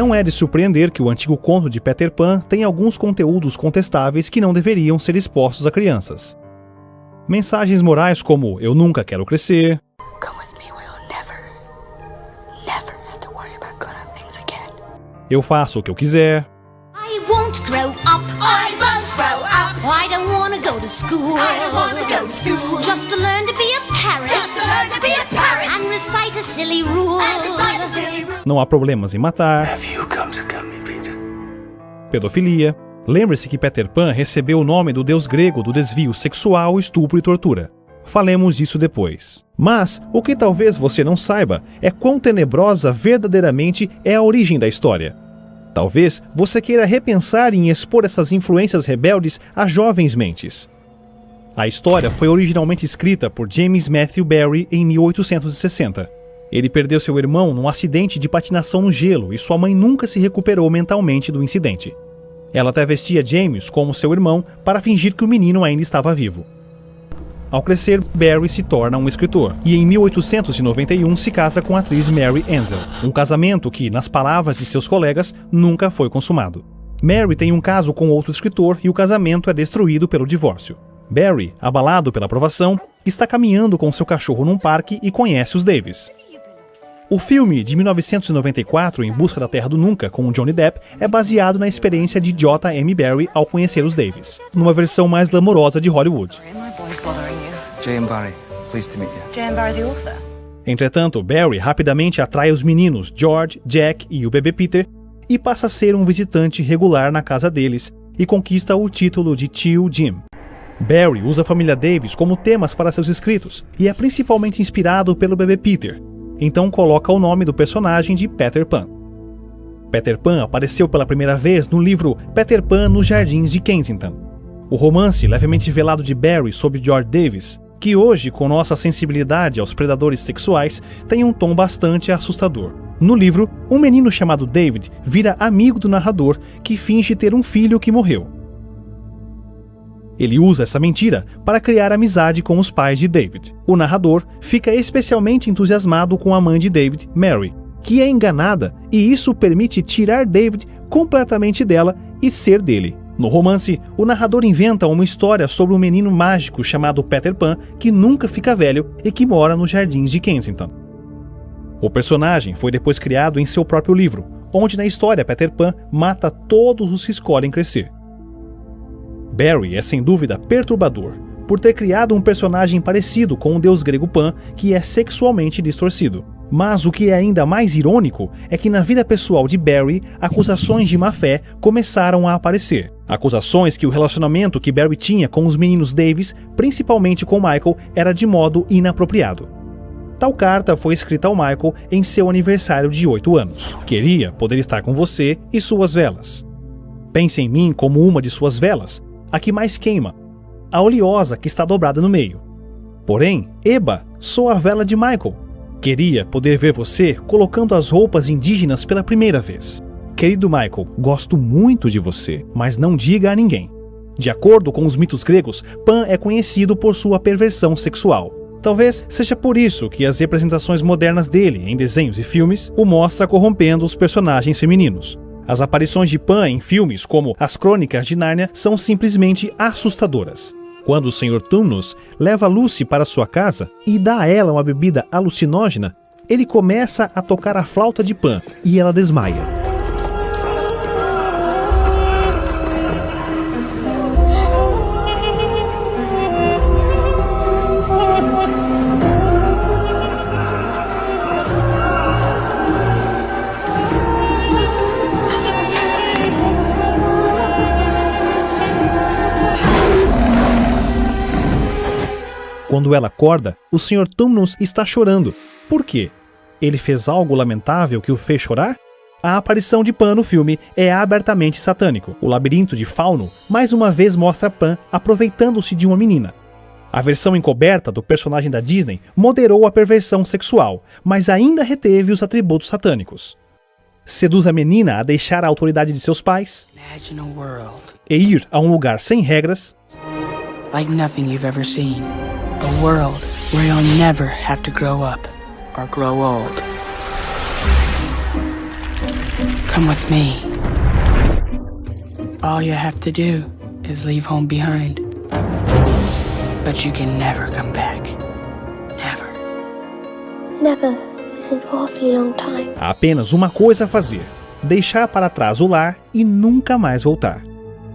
Não é de surpreender que o antigo conto de Peter Pan tenha alguns conteúdos contestáveis que não deveriam ser expostos a crianças. Mensagens morais como "eu nunca quero crescer", "eu faço o que eu quiser", I won't grow up. I won't grow up. I don't want to go to school. I don't want to go to school. Just to learn to be a parrot. Just to learn to be a parrot. And recite a silly rule. And recite a silly rule. não há problemas em matar, Have you come to get me, Peter? pedofilia. Lembre-se que Peter Pan recebeu o nome do deus grego do desvio sexual, estupro e tortura. Falemos disso depois. Mas, o que talvez você não saiba é quão tenebrosa verdadeiramente é a origem da história. Talvez você queira repensar em expor essas influências rebeldes a jovens mentes. A história foi originalmente escrita por James Matthew Barrie em 1860. Ele perdeu seu irmão num acidente de patinação no gelo e sua mãe nunca se recuperou mentalmente do incidente. Ela até vestia James como seu irmão para fingir que o menino ainda estava vivo. Ao crescer, Barrie se torna um escritor e em 1891 se casa com a atriz Mary Ansell, um casamento que, nas palavras de seus colegas, nunca foi consumado. Mary tem um caso com outro escritor e o casamento é destruído pelo divórcio. Barrie, abalado pela aprovação, está caminhando com seu cachorro num parque e conhece os Davis. O filme de 1994, Em Busca da Terra do Nunca, com Johnny Depp, é baseado na experiência de J. M. Barrie ao conhecer os Davis, numa versão mais glamourosa de Hollywood. J.M. Barrie, pleased to meet you. J.M. Barrie, the author. Entretanto, Barrie rapidamente atrai os meninos George, Jack e o bebê Peter e passa a ser um visitante regular na casa deles e conquista o título de tio Jim. Barrie usa a família Davis como temas para seus escritos e é principalmente inspirado pelo bebê Peter, então coloca o nome do personagem de Peter Pan. Peter Pan apareceu pela primeira vez no livro Peter Pan nos Jardins de Kensington. O romance levemente velado de Barrie sobre George Davis, que hoje, com nossa sensibilidade aos predadores sexuais, tem um tom bastante assustador. No livro, um menino chamado David vira amigo do narrador que finge ter um filho que morreu. Ele usa essa mentira para criar amizade com os pais de David. O narrador fica especialmente entusiasmado com a mãe de David, Mary, que é enganada e isso permite tirar David completamente dela e ser dele. No romance, o narrador inventa uma história sobre um menino mágico chamado Peter Pan que nunca fica velho e que mora nos Jardins de Kensington. O personagem foi depois criado em seu próprio livro, onde na história Peter Pan mata todos os que escolhem crescer. Barrie é sem dúvida perturbador, por ter criado um personagem parecido com o deus grego Pan, que é sexualmente distorcido. Mas o que é ainda mais irônico é que na vida pessoal de Barrie, acusações de má-fé começaram a aparecer. Acusações que o relacionamento que Barrie tinha com os meninos Davis, principalmente com Michael, era de modo inapropriado. Tal carta foi escrita ao Michael em seu aniversário de 8 anos. Queria poder estar com você e suas velas. Pense em mim como uma de suas velas, a que mais queima, a oleosa que está dobrada no meio. Porém, eba, sou a vela de Michael. Queria poder ver você colocando as roupas indígenas pela primeira vez. Querido Michael, gosto muito de você, mas não diga a ninguém. De acordo com os mitos gregos, Pan é conhecido por sua perversão sexual. Talvez seja por isso que as representações modernas dele, em desenhos e filmes, o mostra corrompendo os personagens femininos. As aparições de Pan em filmes como As Crônicas de Nárnia são simplesmente assustadoras. Quando o Sr. Tumnus leva Lucy para sua casa e dá a ela uma bebida alucinógena, ele começa a tocar a flauta de Pan e ela desmaia. Quando ela acorda, o Sr. Tumnus está chorando. Por quê? Ele fez algo lamentável que o fez chorar? A aparição de Pan no filme é abertamente satânico. O labirinto de Fauno mais uma vez mostra Pan aproveitando-se de uma menina. A versão encoberta do personagem da Disney moderou a perversão sexual, mas ainda reteve os atributos satânicos. Seduz a menina a deixar a autoridade de seus pais e ir a um lugar sem regras, like nothing you've ever seen. A world where you'll never have to grow up or grow old. Come with me. All you have to do is leave home behind. But you can never come back. Never. Never is an awfully long time. Há apenas uma coisa a fazer: deixar para trás o lar e nunca mais voltar.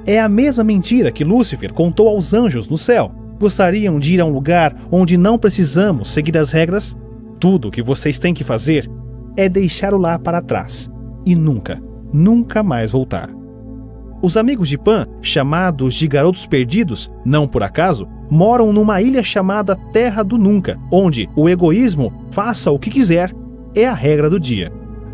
É a mesma mentira que Lúcifer contou aos anjos no céu. Gostariam de ir a um lugar onde não precisamos seguir as regras? Tudo o que vocês têm que fazer é deixar o lar para trás e nunca mais voltar. Os amigos de Pan, chamados de Garotos Perdidos, não por acaso, moram numa ilha chamada Terra do Nunca, onde o egoísmo, faça o que quiser, é a regra do dia.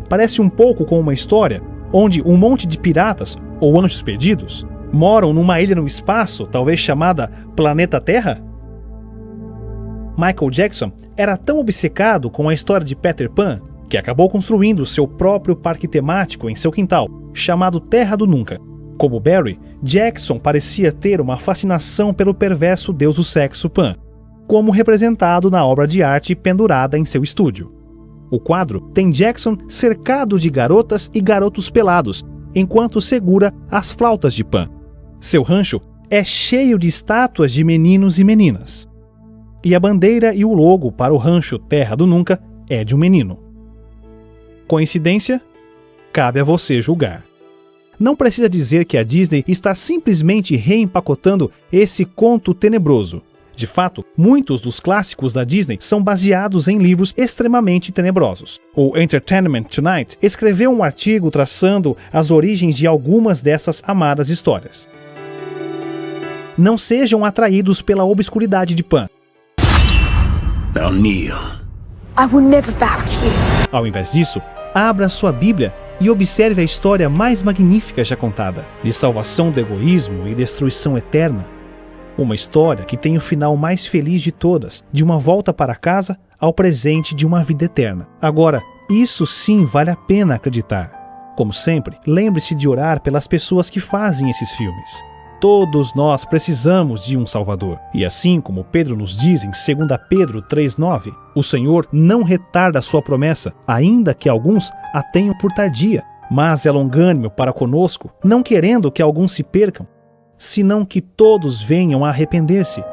Parece um pouco com uma história onde um monte de piratas, ou anjos perdidos, moram numa ilha no espaço, talvez chamada Planeta Terra? Michael Jackson era tão obcecado com a história de Peter Pan que acabou construindo seu próprio parque temático em seu quintal, chamado Terra do Nunca. Como Barry, Jackson parecia ter uma fascinação pelo perverso deus do sexo Pan, como representado na obra de arte pendurada em seu estúdio. O quadro tem Jackson cercado de garotas e garotos pelados, enquanto segura as flautas de Pan. Seu rancho é cheio de estátuas de meninos e meninas. E a bandeira e o logo para o rancho Terra do Nunca é de um menino. Coincidência? Cabe a você julgar. Não precisa dizer que a Disney está simplesmente reempacotando esse conto tenebroso. De fato, muitos dos clássicos da Disney são baseados em livros extremamente tenebrosos. O Entertainment Tonight escreveu um artigo traçando as origens de algumas dessas amadas histórias. Não sejam atraídos pela obscuridade de Pan. Now kneel. I will never bow to you. Ao invés disso, abra sua Bíblia e observe a história mais magnífica já contada, de salvação do egoísmo e destruição eterna. Uma história que tem o final mais feliz de todas, de uma volta para casa ao presente de uma vida eterna. Agora, isso sim vale a pena acreditar. Como sempre, lembre-se de orar pelas pessoas que fazem esses filmes. Todos nós precisamos de um Salvador. E assim como Pedro nos diz em 2 Pedro 3,9, o Senhor não retarda a sua promessa, ainda que alguns a tenham por tardia, mas é longânimo para conosco, não querendo que alguns se percam, senão que todos venham a arrepender-se.